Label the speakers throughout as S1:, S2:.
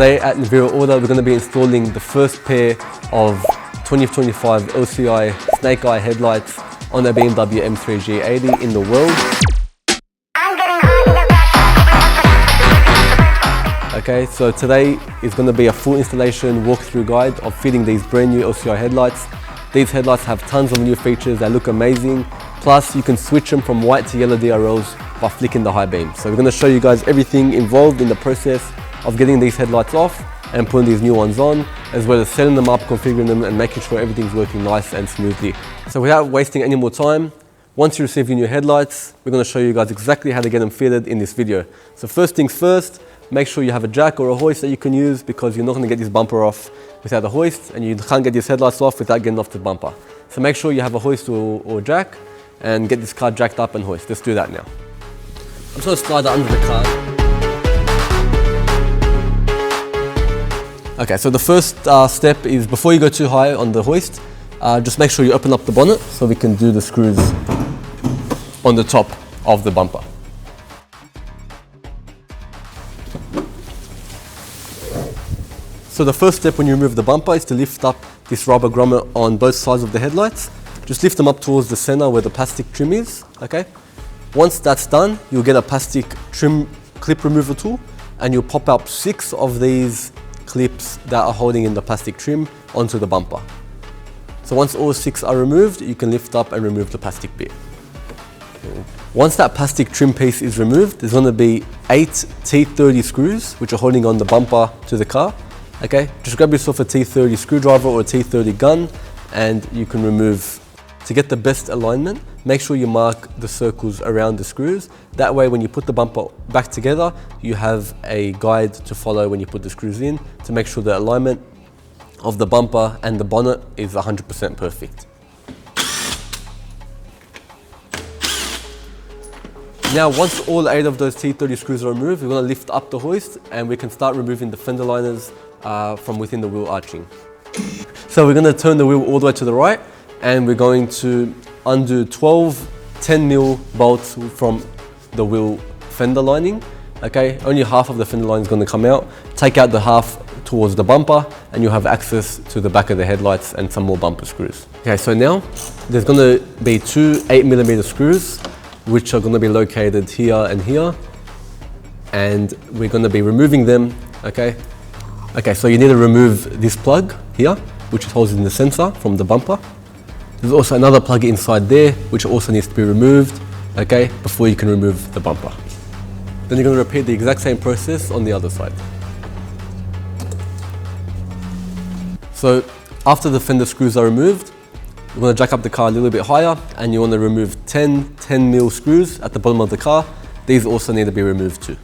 S1: Today at Nevera Order, we're going to be installing the first pair of 2025 LCI snake eye headlights on a BMW M3 G80 in the world. Okay, so today is going to be a full installation walkthrough guide of fitting these brand new LCI headlights. These headlights have tons of new features, they look amazing. Plus you can switch them from white to yellow DRLs by flicking the high beam. So we're going to show you guys everything involved in the process of getting these headlights off and putting these new ones on, as well as setting them up, configuring them and making sure everything's working nice and smoothly. So without wasting any more time, once you receive your new headlights, we're going to show you guys exactly how to get them fitted in this video. So first things first, make sure you have a jack or a hoist that you can use, because you're not going to get this bumper off without a hoist, and you can't get these headlights off without getting off the bumper. So make sure you have a hoist or jack and get this car jacked up and hoist. Let's do that now. I'm just going to slide that under the car. Okay, so the first step is, before you go too high on the hoist, just make sure you open up the bonnet so we can do the screws on the top of the bumper. So the first step when you remove the bumper is to lift up this rubber grommet on both sides of the headlights. Just lift them up towards the center where the plastic trim is, okay? Once that's done, you'll get a plastic trim clip removal tool, and you'll pop up 6 of these clips that are holding in the plastic trim onto the bumper. So once all 6 are removed, you can lift up and remove the plastic bit. Once that plastic trim piece is removed, there's going to be 8 T30 screws which are holding on the bumper to the car. Okay, just grab yourself a T30 screwdriver or a T30 gun and you can remove. To get the best alignment, make sure you mark the circles around the screws. That way when you put the bumper back together, you have a guide to follow when you put the screws in to make sure the alignment of the bumper and the bonnet is 100% perfect. Now once all 8 of those T30 screws are removed, we're going to lift up the hoist and we can start removing the fender liners from within the wheel arching. So we're going to turn the wheel all the way to the right, and we're going to undo 12 10mm bolts from the wheel fender lining. Okay, only half of the fender line is going to come out. Take out the half towards the bumper and you'll have access to the back of the headlights and some more bumper screws. Okay, so now there's going to be 2 8mm screws which are going to be located here and here, and we're going to be removing them. Okay, so you need to remove this plug here which holds in the sensor from the bumper. There's also another plug inside there which also needs to be removed, okay, before you can remove the bumper. Then you're going to repeat the exact same process on the other side. So after the fender screws are removed, you're going to jack up the car a little bit higher and you want to remove 10 10mm screws at the bottom of the car. These also need to be removed too.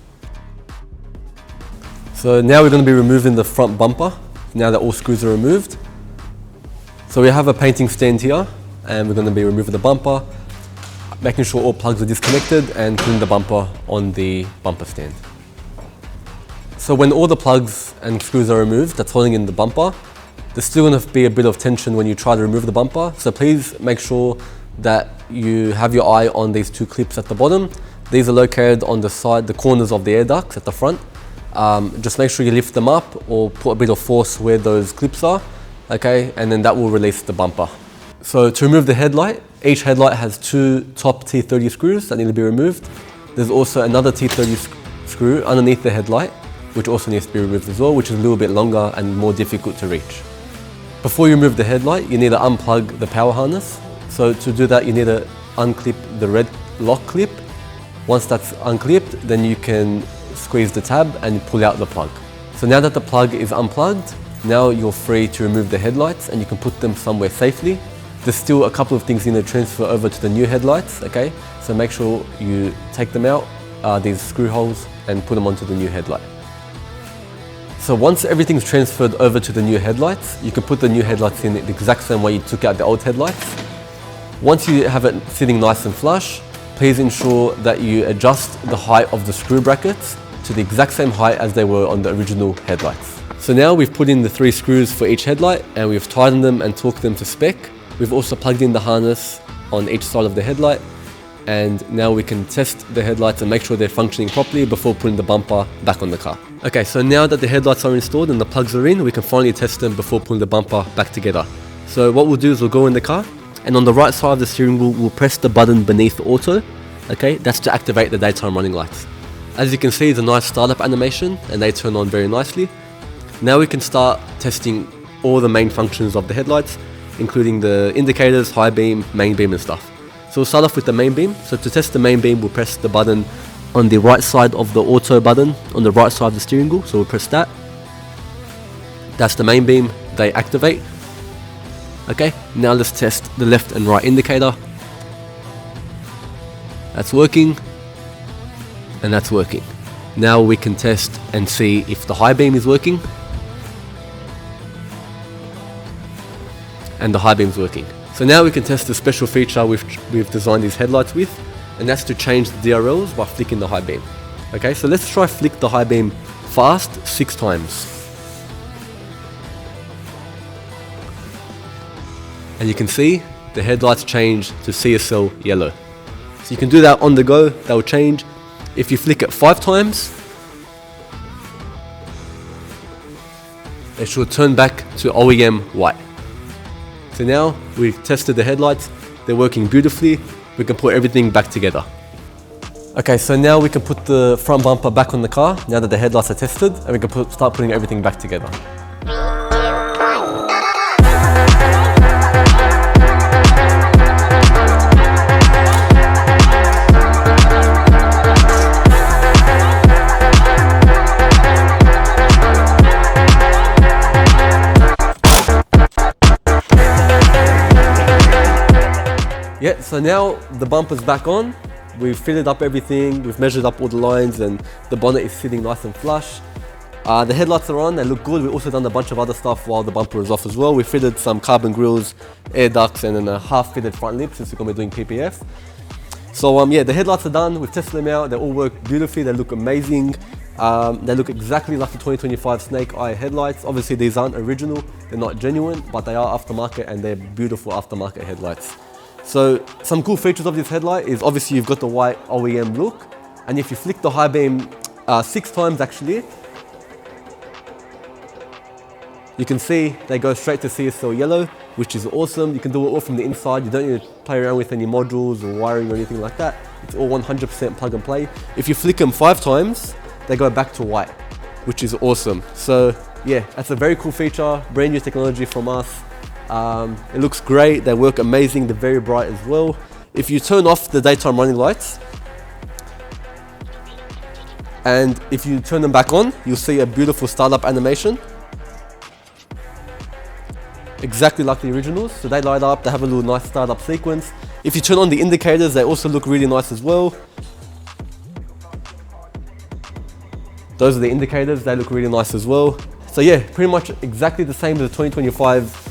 S1: So now we're going to be removing the front bumper, now that all screws are removed. So we have a painting stand here and we're going to be removing the bumper, making sure all plugs are disconnected and putting the bumper on the bumper stand. So when all the plugs and screws are removed that's holding in the bumper, there's still going to be a bit of tension when you try to remove the bumper. So please make sure that you have your eye on these 2 clips at the bottom. These are located on the side, the corners of the air ducts at the front. Just make sure you lift them up or put a bit of force where those clips are. Okay, and then that will release the bumper. So to remove the headlight, each headlight has 2 top T30 screws that need to be removed. There's also another T30 screw underneath the headlight, which also needs to be removed as well, which is a little bit longer and more difficult to reach. Before you remove the headlight, you need to unplug the power harness. So to do that, you need to unclip the red lock clip. Once that's unclipped, then you can squeeze the tab and pull out the plug. So now that the plug is unplugged, now you're free to remove the headlights and you can put them somewhere safely. There's still a couple of things you need to transfer over to the new headlights, okay? So make sure you take them out, these screw holes, and put them onto the new headlight. So once everything's transferred over to the new headlights, you can put the new headlights in the exact same way you took out the old headlights. Once you have it sitting nice and flush, please ensure that you adjust the height of the screw brackets to the exact same height as they were on the original headlights. So now we've put in the 3 screws for each headlight and we've tightened them and torqued them to spec. We've also plugged in the harness on each side of the headlight. And now we can test the headlights and make sure they're functioning properly before putting the bumper back on the car. Okay, so now that the headlights are installed and the plugs are in, we can finally test them before putting the bumper back together. So what we'll do is we'll go in the car, and on the right side of the steering wheel, we'll press the button beneath auto. Okay, that's to activate the daytime running lights. As you can see, it's a nice startup animation and they turn on very nicely. Now we can start testing all the main functions of the headlights, including the indicators, high beam, main beam and stuff. So we'll start off with the main beam. So to test the main beam, we'll press the button on the right side of the auto button on the right side of the steering wheel. So we'll press that. That's the main beam, they activate. Okay, now let's test the left and right indicator. That's working, and that's working. Now we can test and see if the high beam is working, and the high beam is working. So now we can test the special feature we've designed these headlights with, and that's to change the DRLs by flicking the high beam. Okay, so let's try flick the high beam fast 6 times. And you can see the headlights change to CSL Yellow. So you can do that on the go, that will change. If you flick it 5 times, it should turn back to OEM white. So now we've tested the headlights, they're working beautifully, we can put everything back together. Okay, so now we can put the front bumper back on the car, now that the headlights are tested, and we can start putting everything back together. Yeah, so now the bumper's back on, we've fitted up everything, we've measured up all the lines and the bonnet is sitting nice and flush. The headlights are on, they look good. We've also done a bunch of other stuff while the bumper is off as well. We fitted some carbon grills, air ducts and then a half fitted front lip since we're going to be doing PPF. So yeah, the headlights are done, we've tested them out, they all work beautifully, they look amazing. They look exactly like the 2025 Snake Eye headlights. Obviously these aren't original, they're not genuine, but they are aftermarket and they're beautiful aftermarket headlights. So some cool features of this headlight is obviously you've got the white OEM look, and if you flick the high beam 6 times actually, you can see they go straight to CSL Yellow, which is awesome. You can do it all from the inside, you don't need to play around with any modules or wiring or anything like that. It's all 100% plug and play. If you flick them 5 times, they go back to white, which is awesome. So yeah, that's a very cool feature, brand new technology from us. It looks great, they work amazing, they're very bright as well. If you turn off the daytime running lights and if you turn them back on, you'll see a beautiful startup animation. Exactly like the originals, so they light up, they have a little nice startup sequence. If you turn on the indicators, they also look really nice as well. Those are the indicators, they look really nice as well. So yeah, pretty much exactly the same as the 2025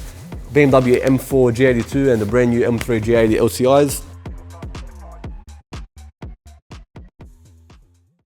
S1: BMW M4 G82 and the brand new M3 G80 LCIs.